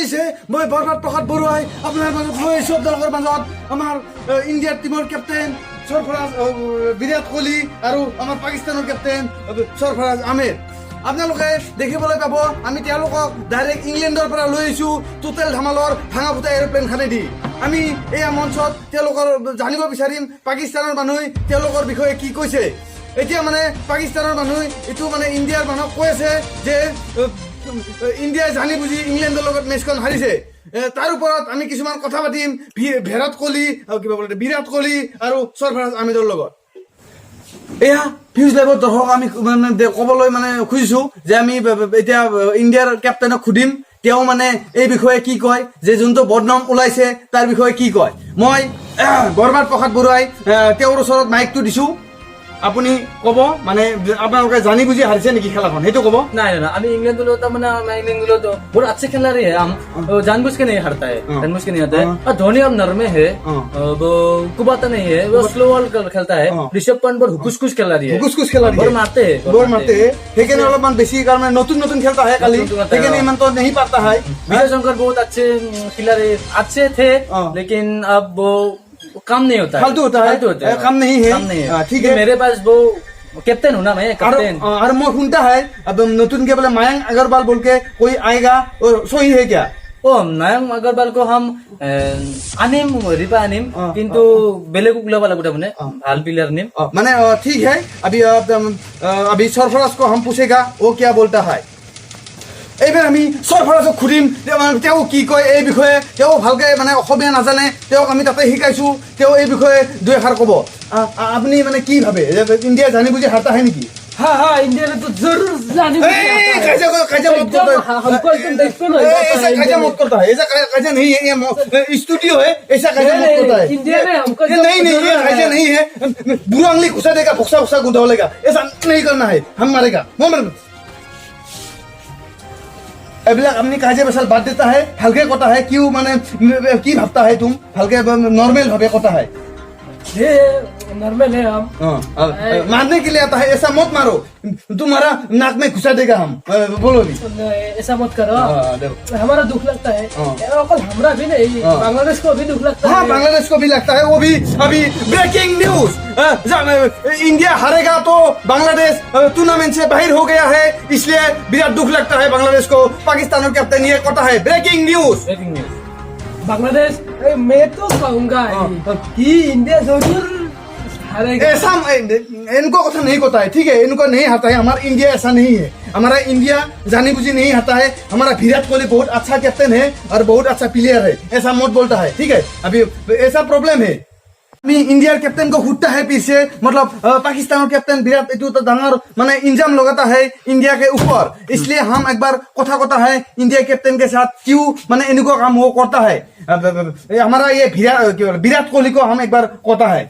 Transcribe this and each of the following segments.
পিছে মই বৰবাদ প্ৰসাদ বৰুৱাই আপোনাৰ মাজত লৈ আহিছোঁ আপোনালোকৰ মাজত আমাৰ ইণ্ডিয়াৰ টিমৰ কেপ্টেইন সৰফৰাজ বিৰাট কোহলি আৰু আমাৰ পাকিস্তানৰ কেপ্টেইন সৰফৰাজ আহমেদ। আপোনালোকে দেখিবলৈ পাব আমি তেওঁলোকক ডাইৰেক্ট ইংলেণ্ডৰ পৰা লৈ আহিছোঁ টোটেল ধামালৰ ভাঙা ফুটা এৰোপ্লেনখনেদি। আমি এয়া মঞ্চত তেওঁলোকৰ জানিব বিচাৰিম পাকিস্তানৰ মানুহে তেওঁলোকৰ বিষয়ে কি কৈছে। এতিয়া মানে পাকিস্তানৰ মানুহে এইটো মানে ইণ্ডিয়াৰ মানুহক কৈ আছে যে ইণ্ডিয়াই জানি বুজি ইংলেণ্ডৰ লগত মেচখন হাৰিছে। তাৰ ওপৰত আমি কিছুমান কথা পাতিম বিৰাট কোহলি বিৰাট কোহলি আৰু সৰফৰাজ আহমেদৰ লগত। এয়া ফিউজ লাইভৰ দৰ্শক আমি ক'বলৈ মানে খুজিছো যে আমি এতিয়া ইণ্ডিয়াৰ কেপ্টেইনক সুধিম তেওঁ মানে এই বিষয়ে কি কয়, যে যোনটো বদনাম ওলাইছে তাৰ বিষয়ে কি কয়। মই বৰবাদ প্ৰসাদ বৰুৱাই তেওঁৰ ওচৰত মাইকটো দিছো। আপুনি ক'ব মানে আপোনালোকে জানি বুজি হাৰিছে নেকি খেলাখন, সেইটো ক'ব। नहीं ना अभी इंग्लैंड लोग तो मना इंग्लैंड लोग तो बहुत अच्छे खिलाड़ी है। हम जानबूझ के नहीं हारता है, जानबूझ के नहीं आता है। और धोनी अब नरमे है, वो कुबाता नहीं है, वो स्लो बॉल खेलता है। ऋषभ पंत बहुत हुकुस खिलाड़ी है, हुकुस खिलाड़ी और मारते हैं, বৰ মাৰতে সেইকাৰণে অলপমান বেছি কাৰণে নতুন নতুন খেলতা है কালি, সেইকাৰণে ইমান তো नहीं पाता है। विजय शंकर बहुत अच्छे खिलाड़ी अच्छे थे, लेकिन अब वो काम नहीं होता है, फालतू होता है, काम नहीं है। ठीक है, मेरे पास वो कैप्टन हूँ ना मैं, कैप्टन। और मैं सुनता है अब नतून के बोले मयंक अग्रवाल बोल के कोई आएगा, और सही है क्या? ओ मयंक अग्रवाल को हम आनिम रिपा आनिम किंतु बेले को गुला वाला गुटा बने हाल प्लेयर निम माने ठीक है। अभी सरफराज को हम पूछेगा वो क्या बोलता है। এইবাৰ আমি সৰফৰাজক সুধিম তেওঁ কি কয় এই বিষয়ে। তেওঁ ভালকে মানে অসমীয়া নাজানে, তেওঁক আমি তাতে শিকাইছো, তেওঁ এই বিষয়ে দুই এষাৰ ক'ব। আপুনি মানে কি ভাবে ইণ্ডিয়া জানি বুজি হাৰতা হয় নেকি? हाँ हाँ इंडिया ने तो जरूर जानी काजा मत करता है, हमको एकदम देखते ना ऐसा काजा मत करता है, ऐसा काजा नहीं है, ये स्टूडियो है, ऐसा काजा मत करता है। इंडिया में हमको नहीं नहीं ये काजा नहीं है, बुरा उंगली घुसा देगा, भुक्सा भुक्सा गुंडा लेगा, ऐसा नहीं करना है, हम मारेगा। এইবিলাক আপনি কাজে বেসাল বাদ দেতা है, हल्के कता है क्यों माने की भावता है तुम हल्के नॉर्मल भावे कता है। ये नॉर्मल है हम मारने के लिए आता है, ऐसा मत मारो, तुम्हारा नाक में घुसा देगा हम। बोलो भी ऐसा मत करो, हमारा दुख लगता है, और हमारा भी नहीं बांग्लादेश को भी दुख लगता है। हाँ बांग्लादेश को भी लगता है, वो भी अभी ब्रेकिंग न्यूज इंडिया हारेगा तो बांग्लादेश टूर्नामेंट से बाहर हो गया है, इसलिए बिराट दुख लगता है बांग्लादेश को। पाकिस्तान और कैप्टन ये कहता है ब्रेकिंग न्यूज। बांग्लादेश मैं तो कहूँगा कि इंडिया जरूर हारेगा। ऐसा इनको कथा नहीं कहता है, ठीक है, इनको नहीं आता है। हमारा इंडिया ऐसा नहीं है, हमारा इंडिया जानी बुझी नहीं आता है। हमारा विराट कोहली बहुत अच्छा कैप्टन है और बहुत अच्छा प्लेयर है, ऐसा मत बोलता है, ठीक है। अभी ऐसा प्रॉब्लम है इंडियार कैप्टन को हुटता है पीछे, मतलब पाकिस्तान कैप्टन विराट इतु तो डांगर माने इंजाम लगाता है इंडिया के ऊपर, इसलिए हम एक बार कथा कहता है इंडिया कैप्टन के साथ क्यों माने इनको काम वो करता है। हमारा ये विराट कोहली को हम एक बार कहता है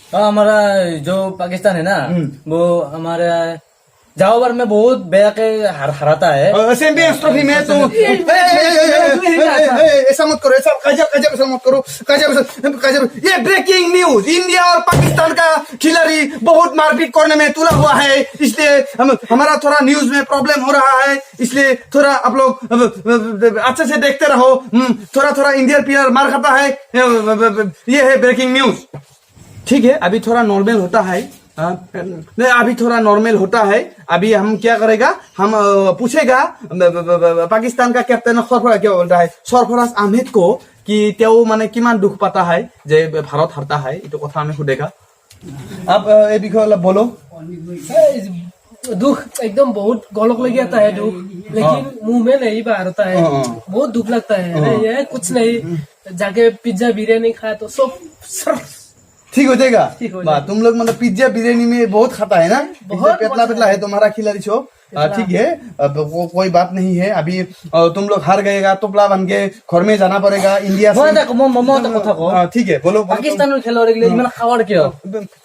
हमारा जो पाकिस्तान है ना वो हमारा जाओ बार में बहुत बेया के हराता है चैंपियंस ट्रॉफी में। तो ऐसा मत करो, ऐसा काजा मत करो, ये ब्रेकिंग न्यूज इंडिया और पाकिस्तान का खिलाड़ी बहुत मारपीट करने में तुला हुआ है, इसलिए हमारा थोड़ा न्यूज में प्रॉब्लम हो रहा है, इसलिए थोड़ा आप लोग अच्छे से देखते रहो। थोड़ा इंडियन प्लेयर मार खाता है, ये है ब्रेकिंग न्यूज। ठीक है, अभी थोड़ा नॉर्मल होता है, अभी थोड़ा नॉर्मल होता है। अभी हम क्या करेगा, हम पूछेगा पाकिस्तान का कैप्टन क्या बोलता है সরফরাজ আহমেদ को कि তেওঁ মানে কিমান দুখ পাতা है যে ভারত হারता है, ये কথা আমি সুধेगा। आप ये বিষয়ে অলপ बोलो। दुख एकदम बहुत गलत लग जाता है दुख, लेकिन मुंह में नहीं बाहर होता है, बहुत दुख लगता है। ये कुछ नहीं, जाके पिज्जा बिरयानी खाए तो सब ठीक हो जाएगा। तुम लोग मतलब पिज्जा बिरयानी में बहुत खाता है ना, पेटला पेटला है तुम्हारा खिलाड़ी छो। ठीक है, अब वो कोई बात नहीं है। अभी तुम लोग हार गएगा तो प्ला बन के घर में जाना पड़ेगा इंडिया से। ठीक है, बोलो। पाकिस्तान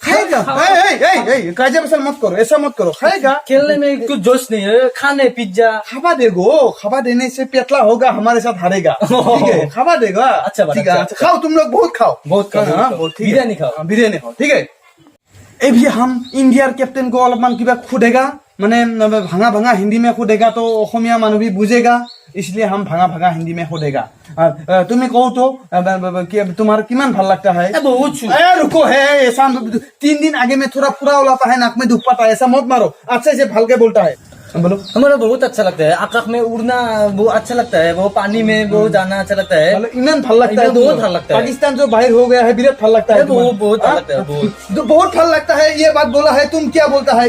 खाएगा, काजा बसल मत करो, ऐसा मत करो। खाएगा, खेलने में कुछ जोश नहीं है, खाने पिज्जा खावा देगो, खावा देने से पेटला होगा, हमारे साथ हारेगा। ठीक है, खावा देगा। अच्छा ठीक है, खाओ तुम लोग, बहुत खाओ, बिरयानी खाओ, ठीक है। अभी हम इंडिया कैप्टन को अलग किबा खुदेगा मैंने भांगा भांगा हिंदी में खुदेगा तो अखमिया मानव भी बुझेगा, इसलिए हम भांगा भांगा हिंदी में खुदेगा। तुम्हें कहो तो कि तुम्हारा किमान ভাল लगता है? बहुत रुको है, ऐसा 3 दिन आगे में थोड़ा पूरा उलाता है, नाक में दुख पाता है, ऐसा मत मारो, अच्छे से भल के बोलता है, बोलो। हमारा बहुत अच्छा लगता है, आकाश में उड़ना बहुत अच्छा लगता है, वो पानी में वो जाना अच्छा लगता है, इमान ভাল लगता है, बहुत ভাল लगता है। पाकिस्तान जो बाहर हो गया है बिराट ভাল लगता है, बहुत ভাল लगता है, बहुत ভাল लगता है। ये बात बोला है, तुम क्या बोलता है?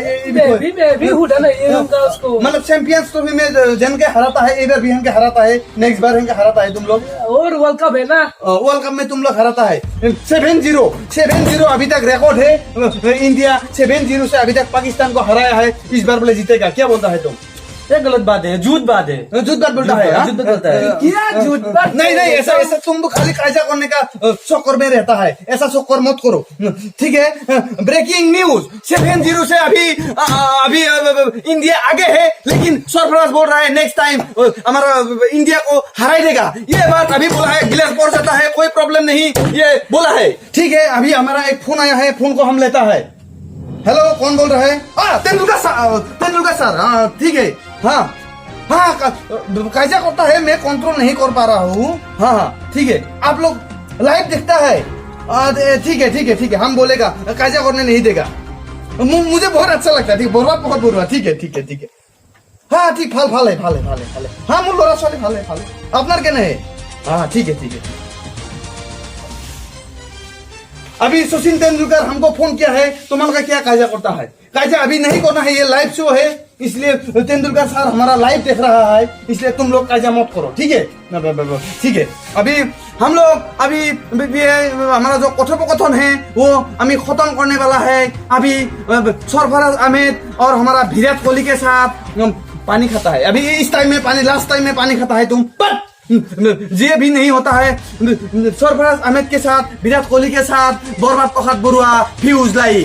मतलब चैंपियंस ट्रॉफी में जन के हराता है, इधर भी के हराता है, नेक्स्ट बार के हराता है तुम लोग, और वर्ल्ड कप है ना, वर्ल्ड कप में तुम लोग हराता है। 7-0 अभी तक रिकॉर्ड है, इंडिया 7-0 से अभी तक पाकिस्तान को हराया है, इस बार बोले जीतेगा, क्या बोलता है तुम? ये गलत बात है, झूठ बात है, झूठ बात बोलता है, हाँ? झूठ बात बोलता है, क्या झूठ बात? नहीं ऐसा तुम तो खाली कायजा करने का चक्कर में रहता है, ऐसा चक्कर मत करो, ठीक है? ब्रेकिंग न्यूज, 7-0 से अभी इंडिया आगे है, लेकिन सरफराज बोल रहा है नेक्स्ट टाइम हमारा इंडिया को हराई देगा। ये बात अभी बोला है, गिलास पड़ जाता है, कोई प्रॉब्लम नहीं, ये बोला है, ठीक है? अभी हमारा एक फोन आया है, फोन को हम लेता है। हेलो, कौन बोल रहा है? तेंदुलकर सर, हाँ ठीक है, हाँ कैसा करता है, मैं कंट्रोल नहीं कर पा रहा हूँ, हाँ ठीक है, आप लोग लाइव देखता है, ठीक है, हम बोलेगा, कैसा करने नहीं देगा, मुझे बहुत अच्छा लगता है, ठीक, बहुत बोल रहा, ठीक है, हाँ ठीक, ভালে, हाँ मोर लड़ा ছোৱালী ভালে, আপনার কেনে है? हाँ ठीक है। अभी सचिन तेंदुलकर हमको फोन किया है, तुम्हारा का क्या कायजा करता है? कायजा अभी नहीं करना है, ये लाइव शो है, इसलिए तेंदुलकर सर हमारा लाइव देख रहा है, इसलिए तुम लोग कायजा मत करो, ठीक है? ठीक है, अभी हम लोग अभी हमारा जो कथोपकथन है वो अभी खत्म करने वाला है। अभी सरफराज अहमद और हमारा विराट कोहली के साथ पानी खाता है, अभी इस टाइम में पानी, लास्ट टाइम में पानी खाता है तुम, पर ये भी नहीं होता है। सरफराज अहमद के साथ, विराट कोहली के साथ, बरबाद प्रसाद बरुआ, फ्यूज लाई।